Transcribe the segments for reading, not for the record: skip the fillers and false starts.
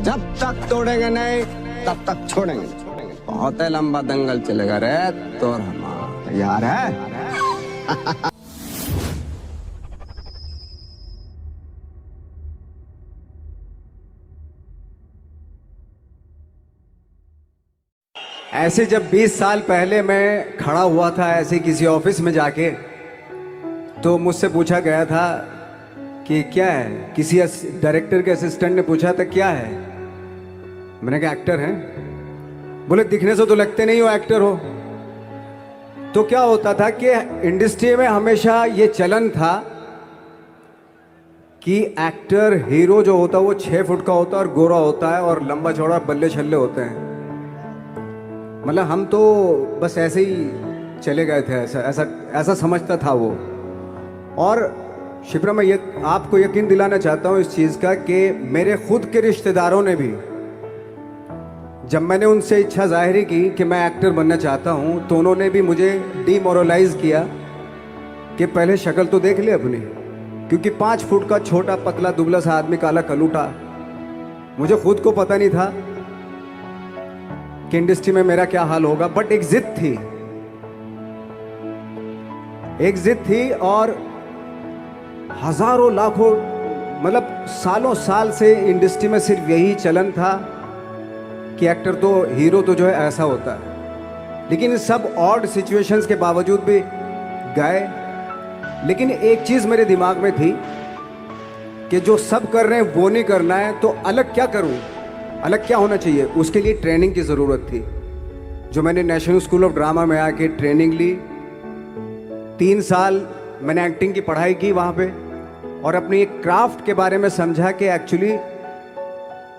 जब तक तोड़ेंगे नहीं तब तक छोड़ेंगे नहीं। बहुत ही लंबा दंगल चलेगा रे तो हम यार है। ऐसे जब 20 साल पहले मैं खड़ा हुआ था ऐसे किसी ऑफिस में जाके, तो मुझसे पूछा गया था कि क्या है। किसी डायरेक्टर के असिस्टेंट ने पूछा था क्या है। मैंने कहा एक्टर हैं। बोले दिखने से तो लगते नहीं हो एक्टर हो। तो क्या होता था कि इंडस्ट्री में हमेशा ये चलन था कि एक्टर हीरो जो होता है वो 6 फुट का होता है और गोरा होता है और लंबा चौड़ा बल्ले छल्ले होते हैं। मतलब हम तो बस ऐसे ही चले गए थे, ऐसा ऐसा ऐसा समझता था वो। और शिप्रा, मैं ये आपको यकीन दिलाना चाहता हूँ इस चीज़ का कि मेरे खुद के रिश्तेदारों ने भी, जब मैंने उनसे इच्छा जाहिर की कि मैं एक्टर बनना चाहता हूँ, तो उन्होंने भी मुझे डीमोरलाइज किया कि पहले शक्ल तो देख ले अपनी, क्योंकि 5 फुट का छोटा पतला दुबला सा आदमी, काला कलूटा। मुझे खुद को पता नहीं था कि इंडस्ट्री में मेरा क्या हाल होगा, बट एक जिद थी, एक जिद थी। और हजारों लाखों मतलब सालों साल से इंडस्ट्री में सिर्फ यही चलन था कि एक्टर तो, हीरो तो जो है ऐसा होता है। लेकिन इन सब ऑड सिचुएशंस के बावजूद भी गए। लेकिन एक चीज मेरे दिमाग में थी कि जो सब कर रहे हैं वो नहीं करना है, तो अलग क्या करूं, अलग क्या होना चाहिए। उसके लिए ट्रेनिंग की ज़रूरत थी, जो मैंने नेशनल स्कूल ऑफ ड्रामा में आके ट्रेनिंग ली। 3 साल मैंने एक्टिंग की पढ़ाई की वहाँ पे, और अपनी एक क्राफ्ट के बारे में समझा कि एक्चुअली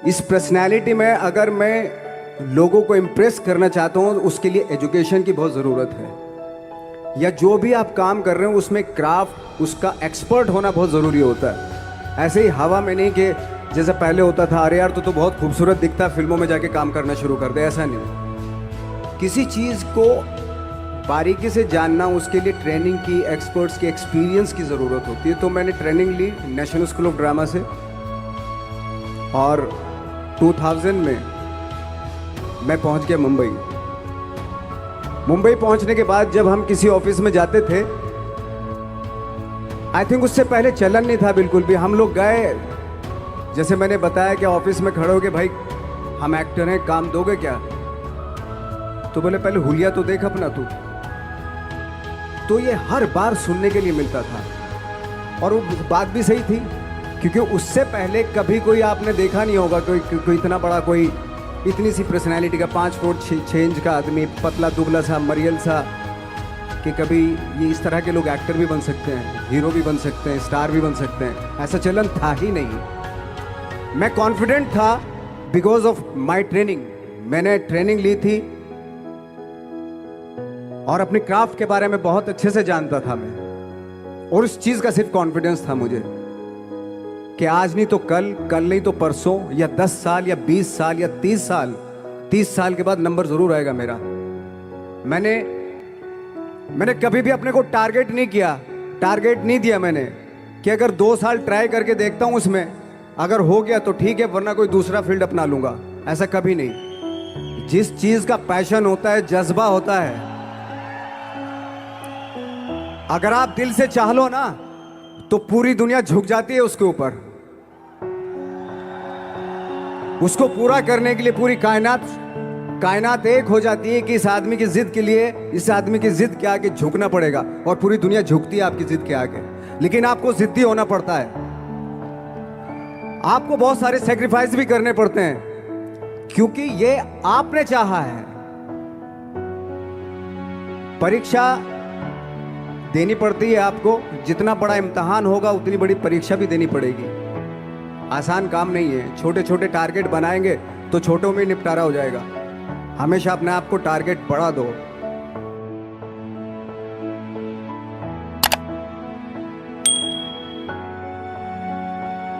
इस पर्सनैलिटी में अगर मैं लोगों को इम्प्रेस करना चाहता हूँ, उसके लिए एजुकेशन की बहुत ज़रूरत है। या जो भी आप काम कर रहे हो उसमें क्राफ्ट, उसका एक्सपर्ट होना बहुत ज़रूरी होता है। ऐसे ही हवा में नहीं कि जैसे पहले होता था, अरे यार तो बहुत खूबसूरत दिखता, फिल्मों में जाके काम करना शुरू कर दे। ऐसा नहीं, किसी चीज़ को बारीकी से जानना, उसके लिए ट्रेनिंग की, एक्सपर्ट्स की, एक्सपीरियंस की ज़रूरत होती है। तो मैंने ट्रेनिंग ली नेशनल स्कूल ऑफ ड्रामा से, और 2000 में मैं पहुंच गया मुंबई। मुंबई पहुंचने के बाद जब हम किसी ऑफिस में जाते थे, आई थिंक उससे पहले चलन नहीं था बिल्कुल भी। हम लोग गए, जैसे मैंने बताया कि ऑफिस में खड़े हो के, भाई हम एक्टर हैं, काम दोगे क्या। तो बोले पहले हुलिया तो देख अपना तू। तो ये हर बार सुनने के लिए मिलता था, और वो बात भी सही थी, क्योंकि उससे पहले कभी कोई आपने देखा नहीं होगा कोई इतना बड़ा, कोई इतनी सी पर्सनैलिटी का 5 फुट 6 इंच का आदमी, पतला दुबला सा मरियल सा, कि कभी ये इस तरह के लोग एक्टर भी बन सकते हैं, हीरो भी बन सकते हैं, स्टार भी बन सकते हैं। ऐसा चलन था ही नहीं। मैं कॉन्फिडेंट था बिकॉज ऑफ माई ट्रेनिंग। मैंने ट्रेनिंग ली थी और अपनी क्राफ्ट के बारे में बहुत अच्छे से जानता था मैं, और उस चीज का सिर्फ कॉन्फिडेंस था मुझे कि आज नहीं तो कल, कल नहीं तो परसों, या 10 साल या 20 साल या 30 साल के बाद नंबर जरूर आएगा मेरा। मैंने कभी भी अपने को टारगेट नहीं किया, टारगेट नहीं दिया मैंने कि अगर 2 साल ट्राई करके देखता हूं, उसमें अगर हो गया तो ठीक है, वरना कोई दूसरा फील्ड अपना लूंगा। ऐसा कभी नहीं। जिस चीज का पैशन होता है, जज्बा होता है, अगर आप दिल से चाह लो ना, तो पूरी दुनिया झुक जाती है उसके ऊपर। उसको पूरा करने के लिए पूरी कायनात एक हो जाती है कि इस आदमी की जिद के लिए, इस आदमी की जिद के आगे झुकना पड़ेगा, और पूरी दुनिया झुकती है आपकी जिद के आगे। लेकिन आपको जिद्दी होना पड़ता है, आपको बहुत सारे सेक्रीफाइस भी करने पड़ते हैं, क्योंकि ये आपने चाहा है। परीक्षा देनी पड़ती है आपको, जितना बड़ा इम्तिहान होगा उतनी बड़ी परीक्षा भी देनी पड़ेगी। आसान काम नहीं है। छोटे छोटे टारगेट बनाएंगे तो छोटों में निपटारा हो जाएगा। हमेशा अपने आप को टारगेट बढ़ा दो।